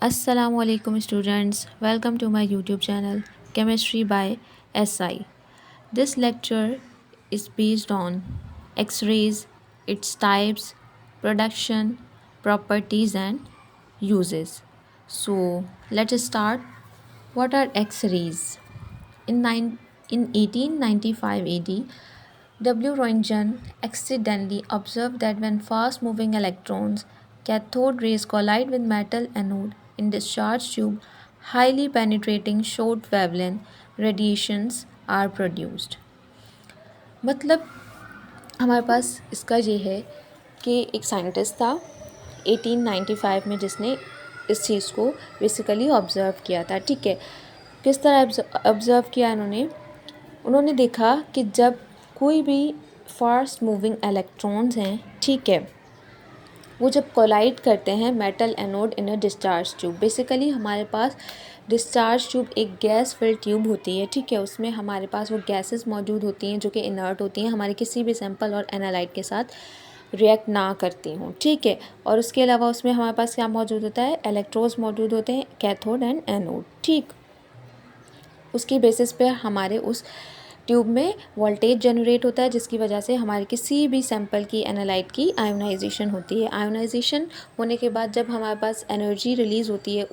Assalamualaikum students, welcome to my YouTube channel Chemistry by SI. This lecture is based on X-rays, its types, production, properties and uses. So let's start. What are X-rays? In 1895 AD, W. Roentgen accidentally observed that when fast-moving electrons, cathode rays collide with metal anode in discharge tube, highly penetrating short wavelength radiations are produced. मतलब हमारे पास इसका ये है कि एक scientist था 1895 में जिसने इस चीज़ को बेसिकली ऑब्ज़र्व किया था। ठीक है, किस तरह ऑब्ज़र्व किया उन्होंने देखा कि जब कोई भी फास्ट मूविंग इलेक्ट्रॉन्स हैं, ठीक है, वो जब कोलाइड करते हैं metal anode in a discharge tube. Basically हमारे पास डिस्चार्ज ट्यूब एक गैस फिल्ड ट्यूब होती है, ठीक है, उसमें हमारे पास वो गैसेस मौजूद होती हैं जो कि इनर्ट होती हैं, हमारे किसी भी सैंपल और एनालाइट के साथ रिएक्ट ना करती हूँ, ठीक है। और उसके अलावा उसमें हमारे पास क्या मौजूद होता है, इलेक्ट्रोड्स मौजूद होते हैं, कैथोड एंड एनोड, ठीक। उसकी बेसिस पे हमारे उस ट्यूब में वोल्टेज जनरेट होता है जिसकी वजह से हमारे किसी भी सैंपल की एनालाइट की आयोनाइजेशन होती है। आयोनाइजेशन होने के बाद जब हमारे पास एनर्जी रिलीज़ होती है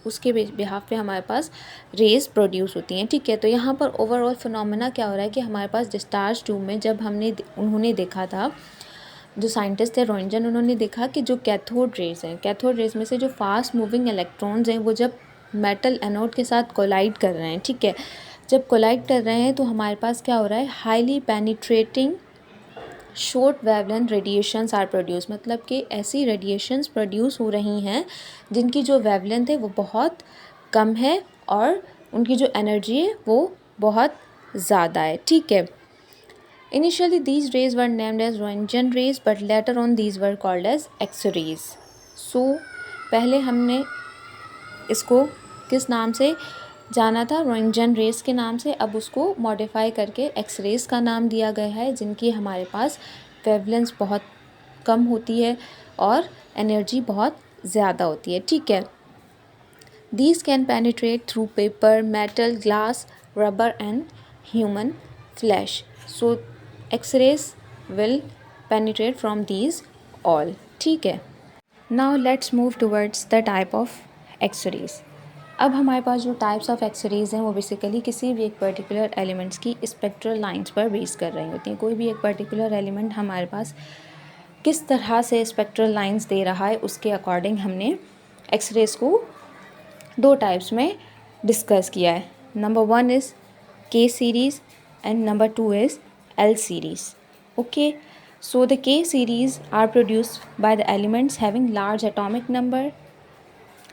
उसके बिहाफ पे हमारे पास रेज प्रोड्यूस होती हैं, ठीक है। तो यहाँ पर ओवरऑल फिनोमेना क्या हो रहा है कि हमारे पास डिस्चार्ज ट्यूब में जब उन्होंने देखा था, जो साइंटिस्ट थे रोइंजन, उन्होंने देखा कि जो कैथोड रेज हैं, कैथोड रेज में से जो फास्ट मूविंग इलेक्ट्रॉन्स हैं वो जब मेटल एनोड के साथ कोलाइड कर रहे हैं, ठीक है, जब कोलाइड कर रहे हैं तो हमारे पास क्या हो रहा है, highly penetrating short wavelength radiations are produce. मतलब कि ऐसी रेडिएशंस प्रोड्यूस हो रही हैं जिनकी जो वेवलेंथ है वो बहुत कम है और उनकी जो एनर्जी है वो बहुत ज़्यादा है, ठीक है। Initially, these rays were named as Roentgen rays, but later on these were called as X-rays. So, पहले हमने इसको किस नाम से जाना था, रोइंटजन रेस के नाम से। अब उसको मॉडिफाई करके एक्स रेस का नाम दिया गया है, जिनकी हमारे पास वेवलेंस बहुत कम होती है और एनर्जी बहुत ज़्यादा होती है, ठीक है। These can penetrate through paper, metal, glass, rubber and human flesh. So X-rays will penetrate from these all, ठीक है। Now let's move towards the type of X-rays. अब हमारे पास जो टाइप्स ऑफ एक्सरेज हैं वो बेसिकली किसी भी एक पर्टिकुलर एलिमेंट्स की स्पेक्ट्रल लाइंस पर बेस कर रही होती हैं। कोई भी एक पर्टिकुलर एलिमेंट हमारे पास किस तरह से स्पेक्ट्रल लाइंस दे रहा है उसके अकॉर्डिंग हमने एक्सरेज को दो टाइप्स में डिस्कस किया है। Number 1 is K series and number 2 is L series. Okay, so the K series are produced by the elements having large atomic number.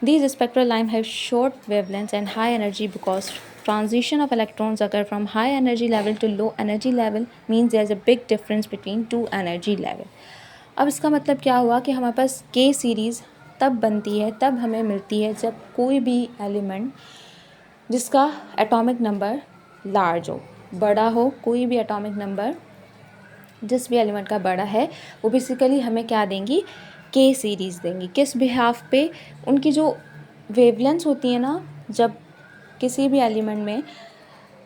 These spectral lines have short wavelengths and high energy because transition of electrons occur from high energy level to low energy level, means there is a big difference between two energy level. अब इसका मतलब क्या हुआ कि हमारे पास K series तब बनती है, तब हमें मिलती है जब कोई भी एलिमेंट जिसका एटॉमिक नंबर लार्ज हो, बड़ा हो, कोई भी एटॉमिक नंबर जिस भी एलिमेंट का बड़ा है वो बेसिकली हमें क्या देंगी, के सीरीज़ देंगी। किस बिहाफ पे, उनकी जो वेवलेंथ्स होती है ना, जब किसी भी एलिमेंट में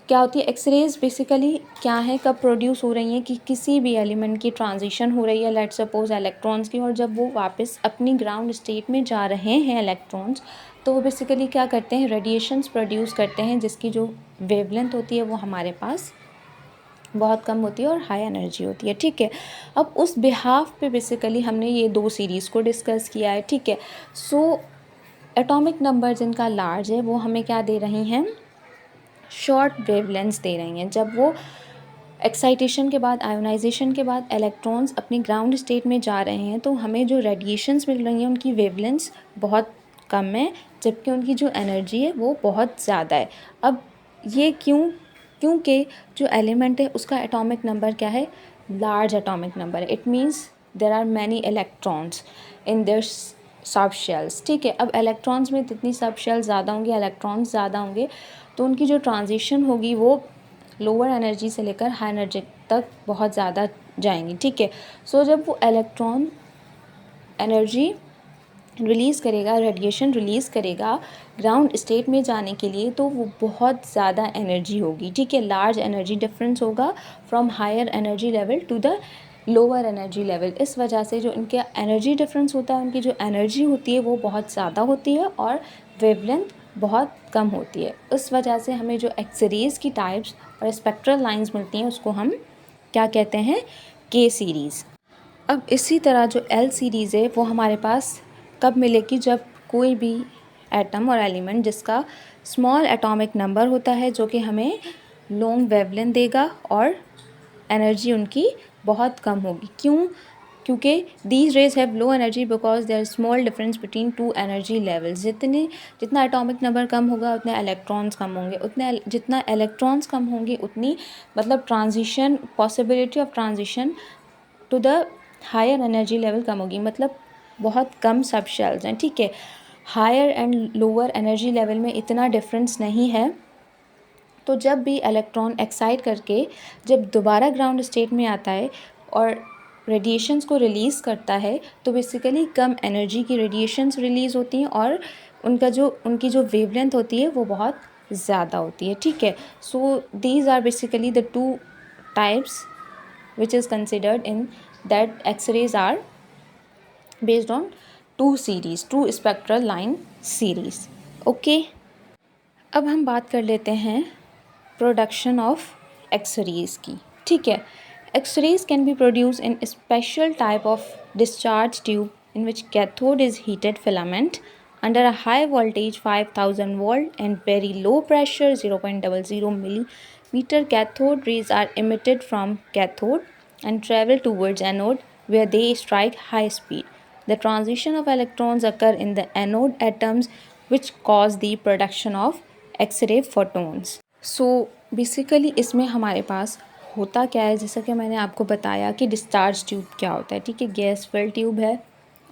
क्या होती है, एक्सरेज बेसिकली क्या है, कब प्रोड्यूस हो रही हैं कि किसी भी एलिमेंट की ट्रांजिशन हो रही है, लेट्स सपोज इलेक्ट्रॉन्स की, और जब वो वापस अपनी ग्राउंड स्टेट में जा रहे हैं इलेक्ट्रॉन्स, तो वो बेसिकली क्या करते हैं, रेडिएशंस प्रोड्यूस करते हैं जिसकी जो वेवलेंथ होती है वो हमारे पास बहुत कम होती है और हाई एनर्जी होती है, ठीक है। अब उस बिहाफ पे बेसिकली हमने ये दो सीरीज़ को डिस्कस किया है, ठीक है। सो एटॉमिक नंबर जिनका लार्ज है वो हमें क्या दे रही हैं, शॉर्ट वेवलेंथ्स दे रही हैं। जब वो एक्साइटेशन के बाद, आयोनाइजेशन के बाद इलेक्ट्रॉन्स अपनी ग्राउंड स्टेट में जा रहे हैं तो हमें जो रेडिएशंस मिल रही हैं उनकी वेवलेंथ्स बहुत कम है, जबकि उनकी जो एनर्जी है वो बहुत ज़्यादा है। अब ये क्योंकि जो एलिमेंट है उसका एटॉमिक नंबर क्या है, लार्ज एटॉमिक नंबर है। It means there are many electrons in their sub shells, ठीक है। अब इलेक्ट्रॉन्स में जितनी सब शेल्स ज़्यादा होंगे, इलेक्ट्रॉन्स ज़्यादा होंगे, तो उनकी जो ट्रांजिशन होगी वो लोअर एनर्जी से लेकर हाई एनर्जी तक बहुत ज़्यादा जाएंगी, ठीक है। सो जब वो इलेक्ट्रॉन एनर्जी रिलीज़ करेगा, रेडिएशन रिलीज़ करेगा ग्राउंड स्टेट में जाने के लिए, तो वो बहुत ज़्यादा एनर्जी होगी, ठीक है। लार्ज एनर्जी डिफरेंस होगा from higher energy level to the lower energy level. इस वजह से जो इनके एनर्जी डिफरेंस होता है, उनकी जो एनर्जी होती है वो बहुत ज़्यादा होती है और वेवलेंथ बहुत कम होती है। उस वजह से हमें जो एक्सरेज़ की टाइप्स और स्पेक्ट्रल लाइंस मिलती हैं उसको हम क्या कहते हैं, के सीरीज़। अब इसी तरह जो एल सीरीज़ है वो हमारे पास कब मिलेगी, जब कोई भी एटम और एलिमेंट जिसका स्मॉल एटॉमिक नंबर होता है जो कि हमें लॉन्ग वेवलेंथ देगा और एनर्जी उनकी बहुत कम होगी। क्यों? क्योंकि these rays have low energy because their small difference between two energy levels. जितना एटॉमिक नंबर कम होगा उतने इलेक्ट्रॉन्स कम होंगे, जितना इलेक्ट्रॉन्स कम होंगे उतनी मतलब transition possibility of transition to the higher energy level कम होगी, मतलब बहुत कम सब शेल्स हैं, ठीक है। Higher and lower energy level में इतना डिफरेंस नहीं है, तो जब भी इलेक्ट्रॉन एक्साइट करके जब दोबारा ग्राउंड स्टेट में आता है और रेडिएशंस को रिलीज़ करता है, तो बेसिकली कम एनर्जी की रेडिएशंस रिलीज़ होती हैं और उनकी जो वेवलेंथ होती है वो बहुत ज़्यादा होती है, ठीक है। So these are basically the two types which is considered in that X-rays are based on two spectral line series. Okay. अब हम बात कर लेते हैं प्रोडक्शन ऑफ एक्सरेज की, ठीक है। X rays can be produce in special type of discharge tube in which cathode is heated filament under a high voltage 5000 volt and very low pressure 0.00 millimeter. Cathode rays are emitted from cathode and travel towards anode where they strike high speed. The transition of electrons occur in the anode atoms which cause the production of X-ray photons. So basically इसमें हमारे पास होता क्या है, जैसा कि मैंने आपको बताया कि डिस्चार्ज ट्यूब क्या होता है, ठीक है। गैस फिल्ड ट्यूब है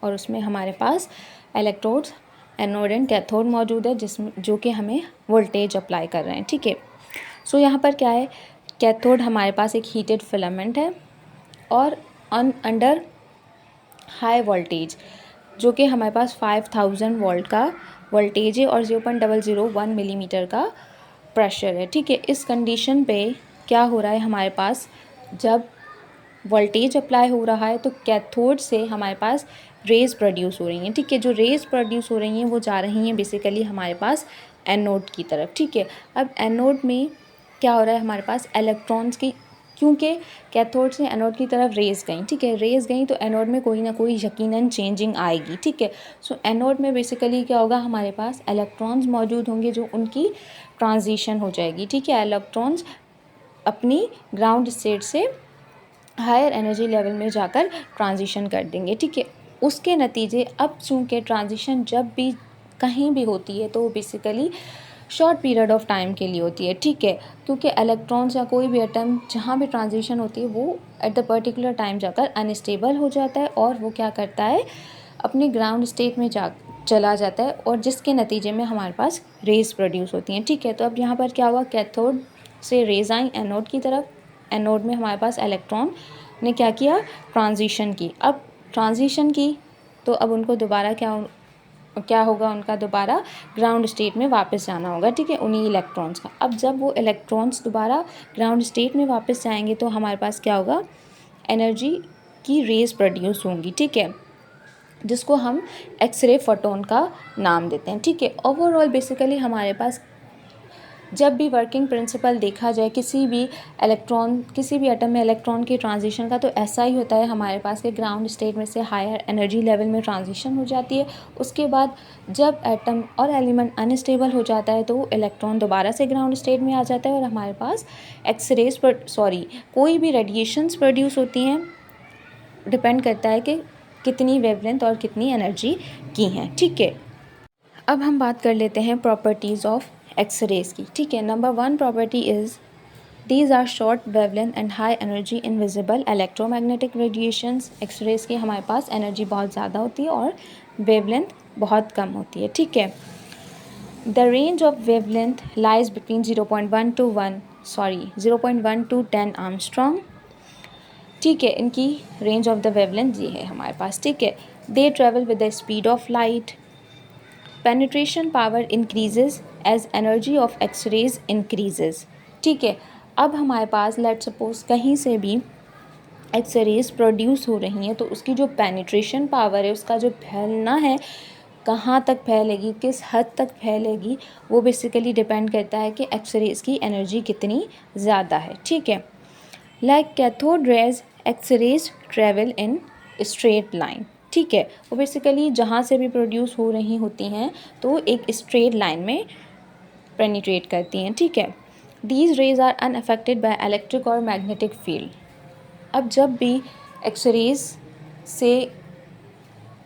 और उसमें हमारे पास इलेक्ट्रोड्स एनोड एंड कैथोड मौजूद है जो कि हमें वोल्टेज अप्लाई कर रहे हैं, ठीक है। सो यहाँ पर क्या है, कैथोड हमारे पास एक हीटेड फिलामेंट है और अंडर हाई वोल्टेज जो कि हमारे पास 5000 वोल्ट का वोल्टेज है और 0.001 मिलीमीटर का प्रेशर है, ठीक है। इस कंडीशन पे क्या हो रहा है, हमारे पास जब वोल्टेज अप्लाई हो रहा है तो कैथोड से हमारे पास रेज़ प्रोड्यूस हो रही हैं, ठीक है। जो रेज़ प्रोड्यूस हो रही हैं वो जा रही हैं बेसिकली हमारे पास एनोड की तरफ, ठीक है। अब एनोड में क्या हो रहा है, हमारे पास इलेक्ट्रॉन्स की, क्योंकि कैथोड से एनोड की तरफ रेज़ गई, ठीक है। रेज़ गई तो एनोड में कोई ना कोई यकीनन चेंजिंग आएगी, ठीक है। सो एनोड में बेसिकली क्या होगा, हमारे पास इलेक्ट्रॉन्स मौजूद होंगे जो उनकी ट्रांजिशन हो जाएगी, ठीक है। इलेक्ट्रॉन्स अपनी ग्राउंड स्टेट से हायर एनर्जी लेवल में जाकर ट्रांजिशन कर देंगे, ठीक है। उसके नतीजे अब चूँकि ट्रांजिशन जब भी कहीं भी होती है तो basically short period of time के लिए होती है, ठीक है। क्योंकि इलेक्ट्रॉन्स या कोई भी एटम जहाँ भी ट्रांजिशन होती है वो एट द पर्टिकुलर टाइम जाकर अनस्टेबल हो जाता है और वो क्या करता है, अपने ग्राउंड स्टेट में चला जाता है और जिसके नतीजे में हमारे पास रेज़ प्रोड्यूस होती हैं, ठीक है। तो अब यहाँ पर क्या हुआ, कैथोड से रेज़ आई एनोड की तरफ, एनोड में हमारे पास इलेक्ट्रॉन ने क्या किया, ट्रांजिशन की। अब ट्रांजिशन की तो अब उनको दोबारा क्या होगा, उनका दोबारा ग्राउंड स्टेट में वापस जाना होगा, ठीक है, उन्हीं इलेक्ट्रॉन्स का। अब जब वो इलेक्ट्रॉन्स दोबारा ग्राउंड स्टेट में वापस जाएंगे तो हमारे पास क्या होगा, एनर्जी की रेज़ प्रोड्यूस होंगी, ठीक है, जिसको हम एक्सरे फोटोन का नाम देते हैं, ठीक है। ओवरऑल बेसिकली हमारे पास जब भी वर्किंग प्रिंसिपल देखा जाए किसी भी एटम में इलेक्ट्रॉन की ट्रांजिशन का, तो ऐसा ही होता है हमारे पास के ग्राउंड स्टेट में से हायर एनर्जी लेवल में ट्रांजिशन हो जाती है। उसके बाद जब एटम और एलिमेंट अनस्टेबल हो जाता है तो इलेक्ट्रॉन दोबारा से ग्राउंड स्टेट में आ जाता है और हमारे पास कोई भी रेडिएशंस प्रोड्यूस होती हैं, डिपेंड करता है कि कितनी वेवलेंथ और कितनी एनर्जी की हैं, ठीक है। अब हम बात कर लेते हैं प्रॉपर्टीज़ ऑफ एक्सरेज की, ठीक है। Number 1 property is these are short wavelength and high energy invisible electromagnetic radiations. X rays की हमारे पास एनर्जी बहुत ज़्यादा होती है और वेवलेंथ बहुत कम होती है, ठीक है। The range of wavelength lies between 0.1 to 10 Armstrong, ठीक है। इनकी रेंज ऑफ द वेवलेंथ ये है हमारे पास, ठीक है। They travel with the speed of light. Penetration power increases as energy of X-rays increases. ठीक है, अब हमारे पास लेट सपोज कहीं से भी एक्स-रेज प्रोड्यूस हो रही हैं तो उसकी जो पेनिट्रेशन पावर है, उसका जो फैलना है, कहाँ तक फैलेगी, किस हद तक फैलेगी, वो बेसिकली डिपेंड करता है कि एक्स-रेज की एनर्जी कितनी ज़्यादा है. ठीक है, like cathode rays X-rays travel in straight line. ठीक है, वो बेसिकली जहाँ से भी प्रोड्यूस हो रही होती हैं तो एक स्ट्रेट लाइन में पेनिट्रेट करती हैं. ठीक है, these rays are unaffected by electric और मैग्नेटिक फील्ड. अब जब भी एक्स-रेज से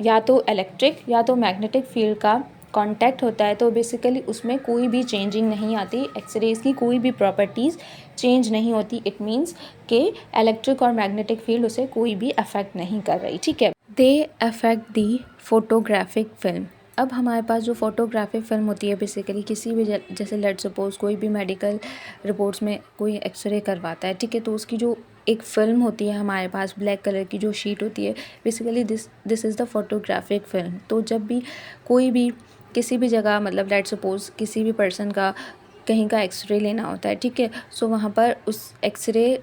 या तो इलेक्ट्रिक या तो मैग्नेटिक फील्ड का कांटेक्ट होता है तो बेसिकली उसमें कोई भी चेंजिंग नहीं आती, एक्स-रेज की कोई भी प्रॉपर्टीज़ चेंज नहीं होती. इट मीन्स कि इलेक्ट्रिक और मैग्नेटिक फील्ड उसे कोई भी अफेक्ट नहीं कर रही. ठीक है, they affect the photographic film. अब हमारे पास जो फोटोग्राफिक फ़िल्म होती है बेसिकली किसी भी जैसे लेट सपोज़ कोई भी मेडिकल रिपोर्ट्स में कोई एक्सरे करवाता है. ठीक है, तो उसकी जो एक फ़िल्म होती है हमारे पास ब्लैक कलर की जो शीट होती है, basically this is the photographic film. तो जब भी कोई भी किसी भी जगह मतलब लेट सपोज़ किसी भी पर्सन का कहीं का एक्सरे लेना होता है. ठीक है, सो वहाँ पर उस एक्सरे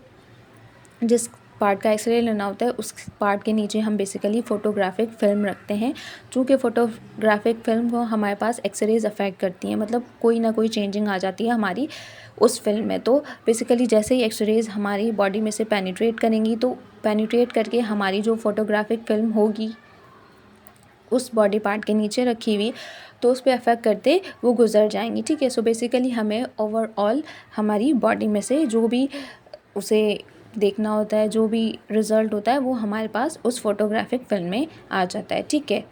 जिस पार्ट का एक्सरे लेना होता है उस पार्ट के नीचे हम बेसिकली फ़ोटोग्राफिक फ़िल्म रखते हैं. चूँकि फ़ोटोग्राफिक फ़िल्म को हमारे पास एक्सरेज अफेक्ट करती हैं, मतलब कोई ना कोई चेंजिंग आ जाती है हमारी उस फिल्म में. तो बेसिकली जैसे ही एक्सरेज हमारी बॉडी में से पेनिट्रेट करेंगी तो पेनिट्रेट करके हमारी जो फ़ोटोग्राफिक फ़िल्म होगी उस बॉडी पार्ट के नीचे रखी हुई तो उस पर अफेक्ट करते वो गुजर जाएंगी. ठीक है, सो बेसिकली हमें ओवरऑल हमारी बॉडी में से जो भी उसे देखना होता है, जो भी रिज़ल्ट होता है वो हमारे पास उस फोटोग्राफिक फिल्म में आ जाता है. ठीक है,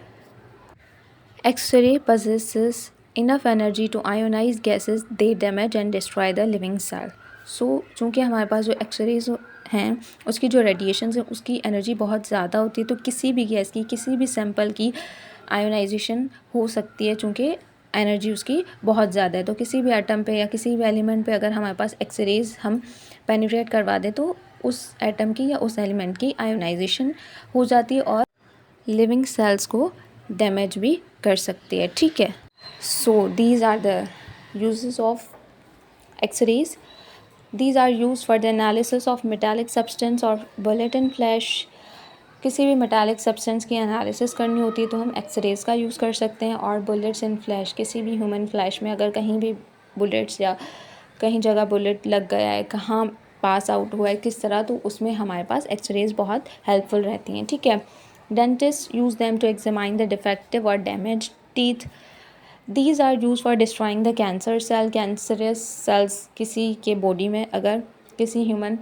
x ray possesses enough energy to ionize gases they damage and destroy the living cell. सो चूँकि हमारे पास जो एक्सरेज हैं उसकी जो रेडिएशन है उसकी एनर्जी बहुत ज़्यादा होती है तो किसी भी गैस की किसी भी सैंपल की आयोनाइजेशन हो सकती है. चूँकि एनर्जी उसकी बहुत ज़्यादा है तो किसी भी एटम पे या किसी भी एलिमेंट पे अगर हमारे पास एक्सरेज हम पेनिट्रेट करवा दें तो उस एटम की या उस एलिमेंट की आयोनाइजेशन हो जाती है और लिविंग सेल्स को डैमेज भी कर सकती है. ठीक है, so these are the uses of X rays. These are use for the analysis of metallic substance और बुलेट इन फ्लैश. किसी भी मेटालिक सब्सटेंस की एनालिसिस करनी होती है तो हम एक्सरेज का यूज़ कर सकते हैं. और बुलेट्स इन फ्लैश, किसी भी ह्यूमन फ्लैश में अगर कहीं भी बुलेट्स या कहीं जगह बुलेट लग गया है, कहाँ पास आउट हुआ है, किस तरह, तो उसमें हमारे पास एक्सरेज बहुत हेल्पफुल रहती हैं. ठीक है, dentist use them to examine the defective और damage teeth. These are use for destroying the cancer cell. Cancerous cells किसी के बॉडी में अगर किसी ह्यूमन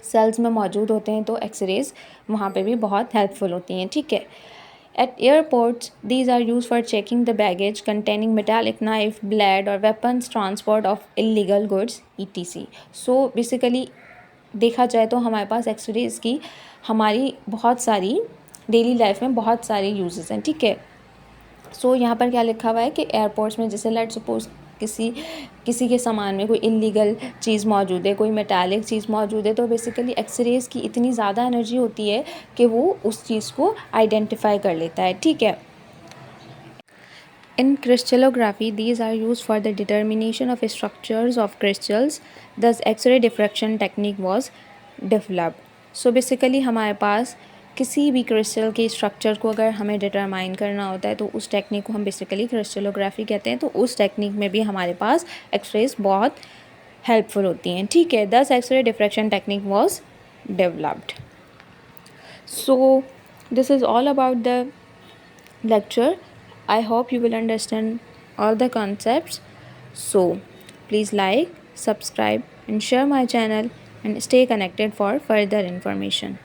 सेल्स में मौजूद होते हैं तो एक्सरेज वहाँ पे भी बहुत हेल्पफुल होती हैं. ठीक है, at airports these are use for checking the baggage containing metallic knife, blade और weapons, transport of illegal goods ETC. So basically देखा जाए तो हमारे पास एक्सरेज की हमारी बहुत सारी डेली लाइफ में बहुत सारे यूजेस हैं. ठीक है, सो यहाँ पर क्या लिखा हुआ है कि एयरपोर्ट्स में जैसे लेट सपोज किसी के सामान में कोई इलीगल चीज़ मौजूद है, कोई मेटालिक चीज़ मौजूद है, तो बेसिकली एक्सरेज की इतनी ज़्यादा एनर्जी होती है कि वो उस चीज़ को आइडेंटिफाई कर लेता है. ठीक है, in crystallography these are used for the determination of structures of crystals. Thus X-ray diffraction technique was developed. So basically हमारे पास किसी भी क्रिस्टल के स्ट्रक्चर को अगर हमें डिटरमाइन करना होता है तो उस टेक्निक को हम बेसिकली क्रिस्टलोग्राफी कहते हैं. तो उस टेक्निक में भी हमारे पास एक्सरेज बहुत हेल्पफुल होती हैं. ठीक है, thus X ray diffraction technique was developed. So this is all about the lecture. I hope you will understand all the concepts. So please like, subscribe and share my channel and stay connected for further information.